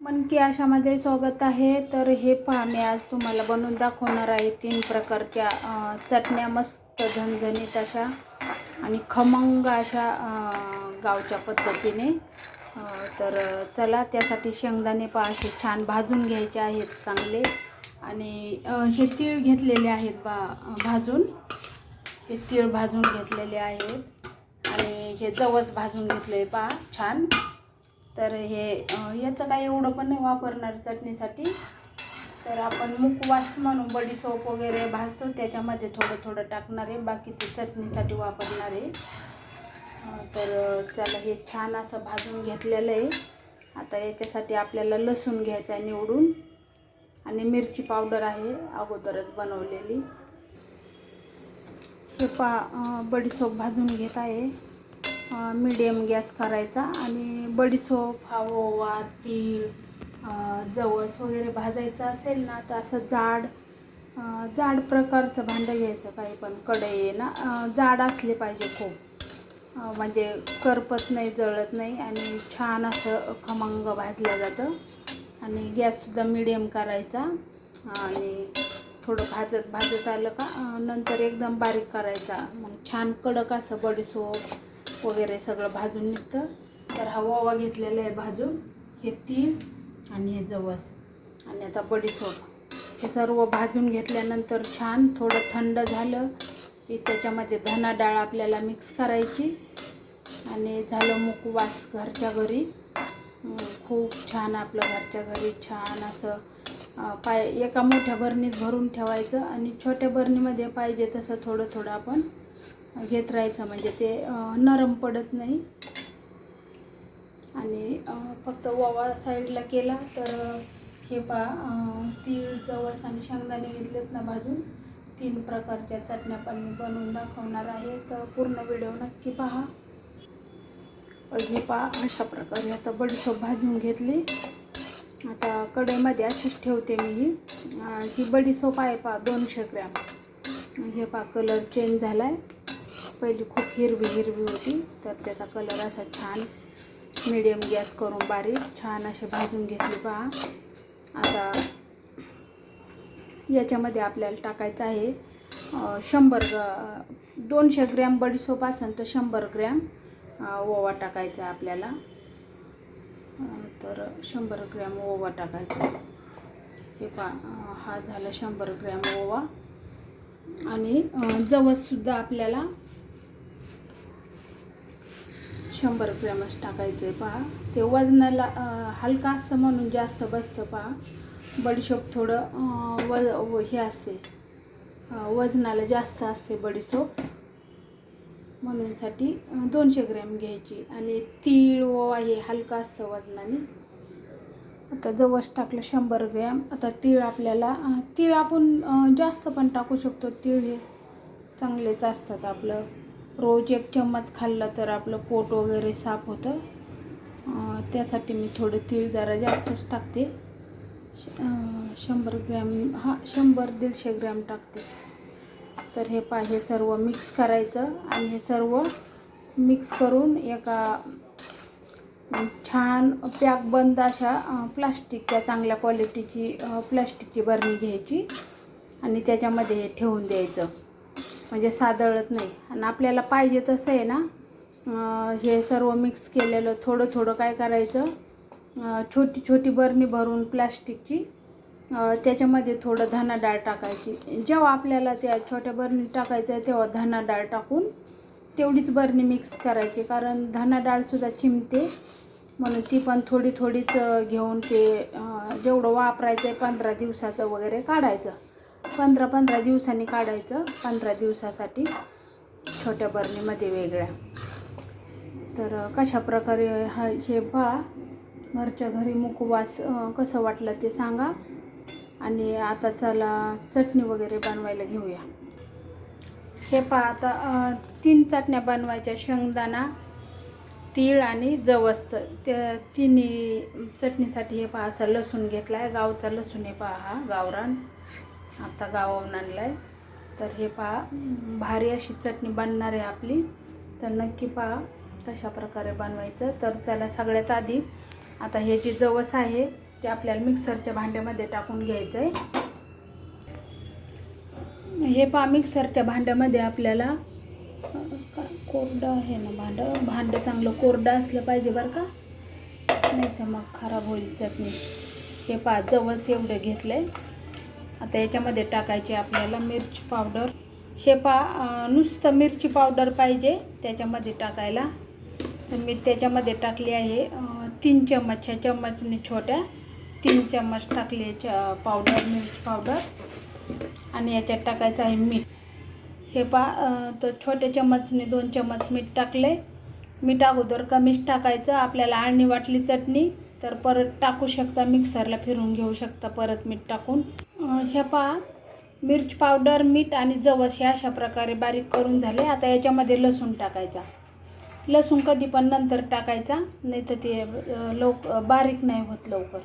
मन की आशामध्ये स्वागत आहे। तर हे पहा, मी आज तुम्हाला बनवून दाखवणार आहे 3 प्रकारच्या चटण्या, मस्त झणझणीत अशा आणि खमंग अशा गावच्या पद्धतीने। तर चला, त्यासाठी शेंगदाणे पहा असे छान भाजून घ्यायचे आहेत चांगले, आणि हे तीळ घेतलेले आहेत भाजून, हे तीळ भाजून घेतलेले आहेत, आणि हे जवस भाजून घेतले पहा छान। तर हे याचं काही एवढं पण नाही वापरणार चटणीसाठी। तर आपण मुखवास म्हणून बडीशोप वगैरे भाजतो त्याच्यामध्ये थोडं थोडं टाकणार आहे, बाकीचं चटणीसाठी वापरणार आहे। तर चला, हे छान असं भाजून घेतलेलं आहे। आता याच्यासाठी आपल्याला लसूण घ्यायचा आहे निवडून, आणि मिरची पावडर आहे अगोदरच बनवलेली। हे बडीशोप भाजून घेत आहे, मीडियम गॅस करायचा, आणि बडीशोप, ओवा, तीळ, जवस वगैरे भाजायचं असेल ना तर असं जाड प्रकारचं भांडं घ्यायचं, काही पण कढई आहे ना जाड असले पाहिजे खूप, म्हणजे करपत नाही, जळत नाही, आणि छान असं खमंग भाजलं जातं। आणि गॅससुद्धा मीडियम करायचा, आणि थोडं भाजत आलं का नंतर एकदम बारीक करायचा, मग छान कडक असं बडीशोप वगैरे सगळं भाजून निघतं। तर हा ओवा घेतलेला आहे भाजून, हे तीळ आणि हे जवस, आणि आता बडीशोप, हे सर्व भाजून घेतल्यानंतर छान थोडं थंड झालं की त्याच्यामध्ये धना डाळ आपल्याला मिक्स करायची, आणि झालं मुखवास घरच्या घरी। खूप छान आपलं घरच्या घरी छान असं एका मोठ्या बरणीत भरून ठेवायचं, आणि छोट्या बरणीमध्ये पाहिजे तसं थोडं थोडं आपण घेत राहायचं, म्हणजे ते नरम पडत नाही। आणि फक्त ओवा साईडला केला तर हे तीळ, जवस आणि शेंगदाणे घेतलेत ना भाजून, 3 प्रकारच्या चटण्या पण मी बनवून दाखवणार आहे। तर पूर्ण व्हिडिओ नक्की पहा। हे अशा प्रकारे आता बडीशोप भाजून घेतली। आता कढईमध्ये अशीच ठेवते मी ही बडीशोप आहे 200 ग्रॅम। हे कलर चेंज झाला आहे, पहिली खूप हिरवी होती, तर त्याचा कलर असा छान मीडियम गॅस करून बारीक छान असे भाजून घेतली आता याच्यामध्ये आपल्याला टाकायचं आहे 200 ग्रॅम बडीशोप असेल तर 100 ग्रॅम ओवा टाकायचा आपल्याला। तर 100 ग्रॅम ओवा टाकायचा। हे हा झाला 100 ग्रॅम ओवा, आणि जवससुद्धा आपल्याला 100 ग्रॅमच टाकायचं आहे ते वजनाला हलका असतं म्हणून जास्त बसतं बडीशोप थोडं हे असते, वजनाला जास्त असते बडीशोप, म्हणूनसाठी 200 ग्रॅम घ्यायची, आणि तीळ, ओवा हे हलका असतं वजनाने। आता जवस टाकलं 100 ग्रॅम। आता तीळ आपण जास्त पण टाकू शकतो, तीळ हे चांगलेच असतात, आपलं रोज 1 चम्मच खाल्लं तर आपलं पोट वगैरे साफ होतं, त्यासाठी मी थोडे तीळ जरा जास्तच टाकते, 100 ग्रॅम 100-150 ग्रॅम टाकते। तर हे सर्व मिक्स करायचं, आणि हे सर्व मिक्स करून एका छान पॅक बंद अशा प्लास्टिकच्या चांगल्या क्वालिटीची प्लास्टिकची बरणी घ्यायची, आणि त्याच्यामध्ये हे ठेवून द्यायचं, म्हणजे सादळत नाही। आणि आपल्याला पाहिजे तसं आहे ना हे सर्व मिक्स केलेलं थोडं थोडं काय करायचं, छोटी छोटी बरणी भरून प्लास्टिकची, त्याच्यामध्ये थोडं धना डाळ टाकायची। जेव्हा आपल्याला त्या छोट्या बरणीत टाकायचं आहे तेव्हा धना डाळ टाकून तेवढीच बरणी मिक्स करायची, कारण धना डाळसुद्धा चिमते, म्हणून ती पण थोडीच घेऊन ते जेवढं वापरायचं आहे 15 दिवसाचं वगैरे काढायचं, 15 दिवसांनी काढायचं, 15 दिवसासाठी छोट्या बरणीमध्ये वेगळ्या। तर कशा प्रकारे हे घरच्या घरी मुखवास कसं वाटलं ते सांगा, आणि आता चला चटणी वगैरे बनवायला घेऊया। हे आता 3 चटण्या बनवायच्या, शेंगदाणा, तीळ आणि जवसचं, त्या तिन्ही चटणीसाठी हे असं लसूण घेतला आहे, गावचा लसूण आहे हा गावरान, आता गावावरून आणला आहे। तर हे भारी अशी चटणी बनणार आहे आपली, तर नक्की कशा प्रकारे बनवायचं। तर चला, सगळ्यात आधी आता हे जे जवस आहे ते आपल्याला मिक्सरच्या भांड्यामध्ये टाकून घ्यायचं आहे. हे पहा, मिक्सरच्या भांड्यामध्ये आपल्याला कोरडं आहे ना भांडं चांगलं कोरडं असलं पाहिजे बरं का, नाही तर मग खराब होईल चटणी. हे पहा, जवस एवढं घेतलं आहे. आता याच्यामध्ये टाकायची आपल्याला मिरची पावडर. हे पहा, नुसतं मिरची पावडर पाहिजे त्याच्यामध्ये टाकायला. तर मी त्याच्यामध्ये टाकली आहे 3 चम्मच. ह्या चम्मचने छोट्या 3 चम्मच टाकले पावडर, मिरची पावडर. आणि याच्यात टाकायचं आहे मीठ. हे पहा, तर छोट्या चम्मचने 2 चम्मच मीठ टाकले. मीठ अगोदर कमीच टाकायचं. आपल्याला आळणी वाटली चटणी तर परत टाकू शकता, मिक्सरला फिरून घेऊ शकता परत मीठ टाकून. हे पहा, मिरची पावडर, मीठ आणि जवस हे अशा प्रकारे बारीक करून झाले. आता याच्यामध्ये लसूण टाकायचा. लसूण कधी पण नंतर टाकायचा, नाही तर ते बारीक नाही होत लवकर.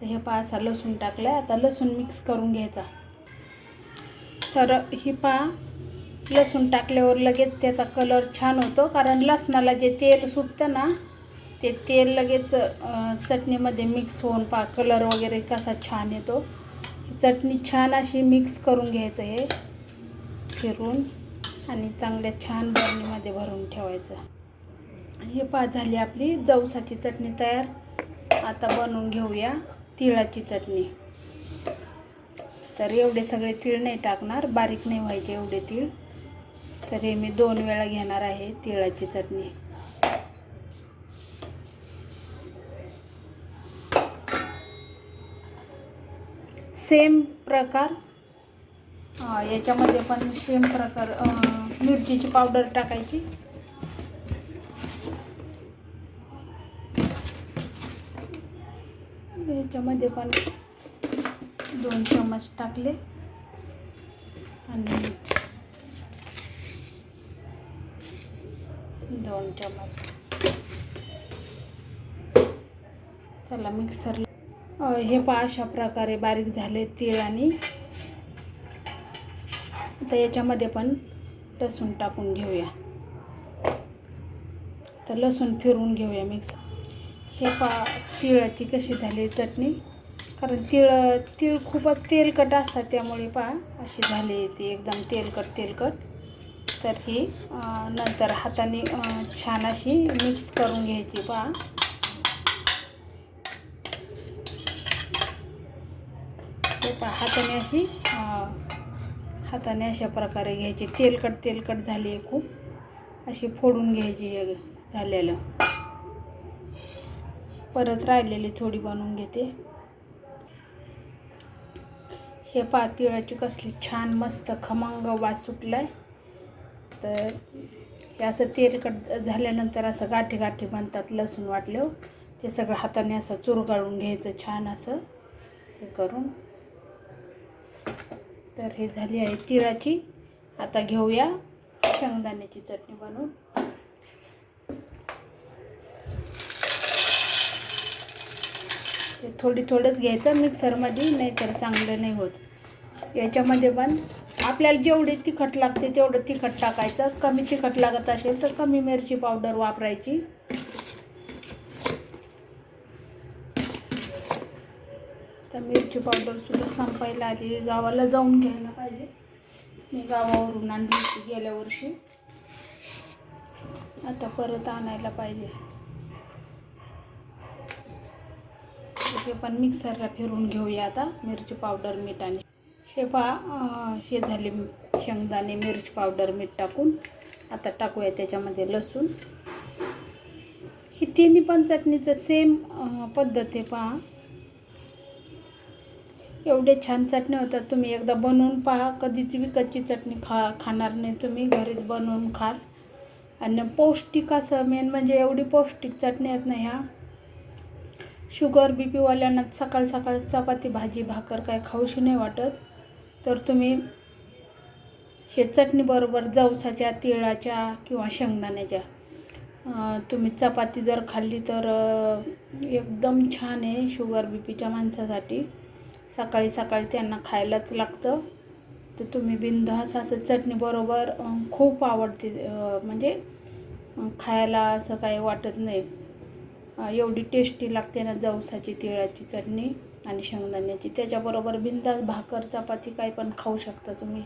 तर हे पहा, असा लसूण टाकला. आता लसूण मिक्स करून घ्यायचा. तर ही पहा, लसूण टाकल्यावर लगेच त्याचा कलर छान होतो, कारण लसणाला जे तेल सुटतं ना, ते तेल लगेच चटणीमध्ये मिक्स होऊन पहा कलर वगैरे कसा छान येतो. चटणी छान अशी मिक्स करून घ्यायचं हे फिरून आणि चांगल्या छान बरणीमध्ये भरून ठेवायचं. हे पहा, झाली आपली जवसाची चटणी तयार. आता बनवून घेऊया तिळाची चटणी. तर एवढे सगळे तीळ नाही टाकणार, बारीक नाही व्हायचे एवढे तीळ. तर हे मी 2 वेळा घेणार आहे तिळाची चटणी. सेम प्रकार याच्यामध्ये पण सेम प्रकार मिरचीची पावडर टाकायची. याच्यामध्ये पण 2 चम्मच टाकले आणि 2 चम्मच. चला मिक्सरला. हे पहा, अशा प्रकारे बारीक झाले तीळ. आणि आता याच्यामध्ये पण लसूण टाकून घेऊया. तर लसूण फिरवून घेऊया मिक्सर. हे पहा, तिळाची कशी झाली चटणी, कारण तीळ खूपच तेलकट असतात, त्यामुळे पहा अशी झाली ती एकदम तेलकट. तर ही नंतर हाताने छान अशी मिक्स करून घ्यायची. पहा, हे पहा, हाताने अशा प्रकारे घ्यायची. तेलकट झाली आहे खूप, अशी फोडून घ्यायची. हे झालेलं परत राहिलेली थोडी बनवून घेते. हे पहा, तिळाची कसली छान मस्त खमंग वास सुटलाय. तर हे असं तेलकट झाल्यानंतर असं गाठी बनतात लसूण वाटल्यावर. ते सगळं हाताने असं चुरगाळून घ्यायचं छान असं हे करून. तर हे झाली आहे तिळाची. आता घेऊया शेंगदाण्याची चटणी बनवून. ते थोडंच घ्यायचं मिक्सरमध्ये, नाहीतर चांगलं नाही होत. याच्यामध्ये पण आपल्याला जेवढे तिखट लागते तेवढं तिखट टाकायचं. कमी तिखट लागत असेल तर कमी मिरची पावडर वापरायची. तर मिरची पावडर सुद्धा संपायला आली. गावाला जाऊन घ्यायला पाहिजे. मी गावावरून आणली होती गेल्या वर्षी, आता परत आणायला पाहिजे. ते पण मिक्सरला फिरून घेऊया आता मिरची पावडर, मीठ आणि हे पहा, हे झाले शेंगदाणे, मिरची पावडर, मीठ टाकून. आता टाकूया त्याच्यामध्ये लसूण. ही तिन्ही पण चटणीचं सेम पद्धत आहे. पहा, एवढे छान चटणी होतात. तुम्ही एकदा बनवून पहा. कधीच विकतची चटणी खाणार नाही तुम्ही, घरीच बनवून खाल. आणि पौष्टिक असं, मेन म्हणजे एवढी पौष्टिक चटणी आहेत ना ह्या. शुगर BP वाल्यांना सकाळ चपाती भाजी भाकर काय खाऊशी नाही वाटत, तर तुम्ही हे चटणीबरोबर जवसाच्या, तिळाच्या किंवा शेंगदाण्याच्या तुम्ही चपाती जर खाल्ली तर एकदम छान आहे शुगर BPच्या माणसासाठी. सकाळी त्यांना खायलाच लागतं. तर तुम्ही बिनधास्त असं चटणीबरोबर खूप आवडते, म्हणजे खायला असं काही वाटत नाही. एवढी टेस्टी लागते ना जवसाची तिळाची चटणी आणि शेंगदाण्याची. त्याच्याबरोबर बिनधास्त भाकर चपाती काही पण खाऊ शकता तुम्ही.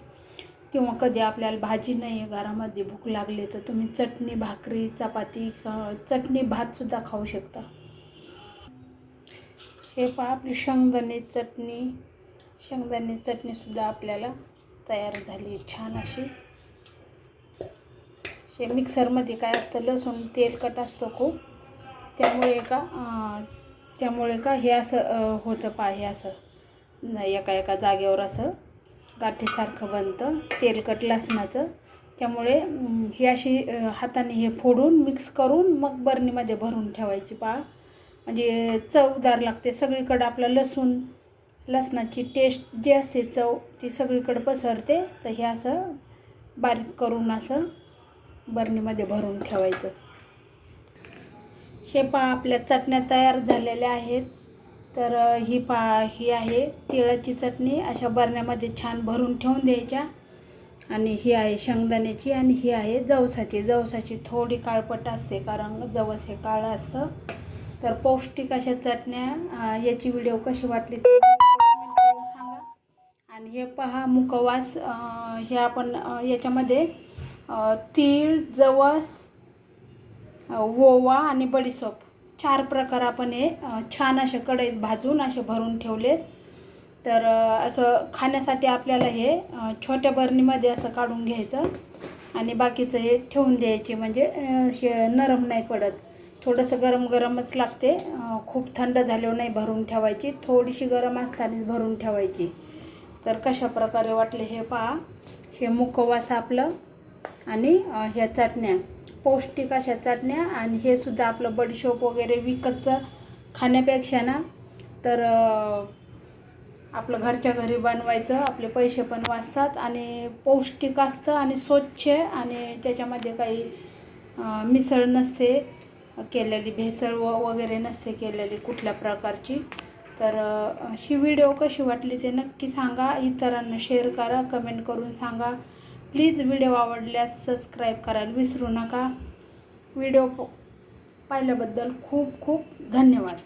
किंवा कधी आपल्याला भाजी नाही आहे घरामध्ये, भूक लागली तर तुम्ही चटणी भाकरी चपाती चटणी भातसुद्धा खाऊ शकता. हे पहा आपली शेंगदाणे चटणीसुद्धा आपल्याला तयार झाली छान अशी. हे मिक्सरमध्ये काय असतं, लसूण तेलकट असतो खूप, त्यामुळे का हे असं होतं पहा. हे असं एका जागेवर असं गाठीसारखं बनतं तेलकट लसणाचं. त्यामुळे ही अशी हाताने हे फोडून मिक्स करून मग बरणीमध्ये भरून ठेवायची पहा. म्हणजे चवदार लागते. सगळीकडं आपलं लसणाची टेस्ट जी असते चव ती सगळीकडे पसरते. तर हे असं बारीक करून असं बरणीमध्ये भरून ठेवायचं. हे पहा आपल्या चटण्या तयार झालेल्या आहेत. तर ही आहे तिळाची चटणी. अशा बरण्यामध्ये छान भरून ठेवून द्यायच्या. आणि ही आहे शेंगदाण्याची आणि ही आहे जवसाची थोडी काळपट असते कारण जवस हे काळं असतं. तर पौष्टिक अशा चटण्या. याची व्हिडिओ कशी वाटली ते कमेंट करून सांगा. आणि हे पहा मुखवास. हे आपण याच्यामध्ये तीळ जवस ओवा आणि बडीशोप 4 प्रकार आपण हे छान असे कढईत भाजून असे भरून ठेवलेत. तर असं खाण्यासाठी आपल्याला हे छोट्या बरणीमध्ये असं काढून घ्यायचं आणि बाकीचं हे ठेवून द्यायचे. म्हणजे हे नरम नाही पडत. थोडंसं गरमच लागते. खूप थंड झाल्यावर नाही भरून ठेवायची, थोडीशी गरम असतानाच भरून ठेवायची. तर कशा प्रकारे वाटले हे पहा. हे मुखवास आपलं आणि ह्या चटण्या पौष्टिक अशा चटण्या. आणि हे सुद्धा आपलं बडीशोप वगैरे विकतचं खाण्यापेक्षा ना तर आपलं घरच्या घरी बनवायचं. आपले पैसे पण वाचतात आणि पौष्टिक असतं आणि स्वच्छ आणि त्याच्यामध्ये काही मिसळ नसते केलेली, भेसळ वगैरे नसते केलेली कुठल्या प्रकारची. तर ही व्हिडिओ कशी वाटली ते नक्की सांगा. इतरांना शेअर करा, कमेंट करून सांगा. प्लीज व्हिडिओ आवडल्यास सबस्क्राईब करायला विसरू नका. व्हिडिओ पाहिल्याबद्दल खूप खूप धन्यवाद.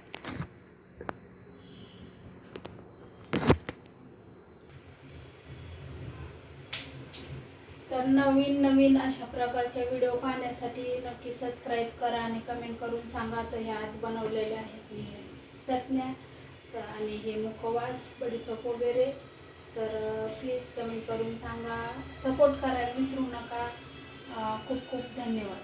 तर नवीन अशा प्रकारच्या व्हिडिओ पाहण्यासाठी नक्की सबस्क्राईब करा आणि कमेंट करून सांगा. तर ह्या आज बनवलेल्या आहेत मी चटण्या आणि हे मुखवास बडीशोप वगैरे. तर प्लीज कमेंट करून सांगा, सपोर्ट करायला विसरू नका. खूप खूप धन्यवाद.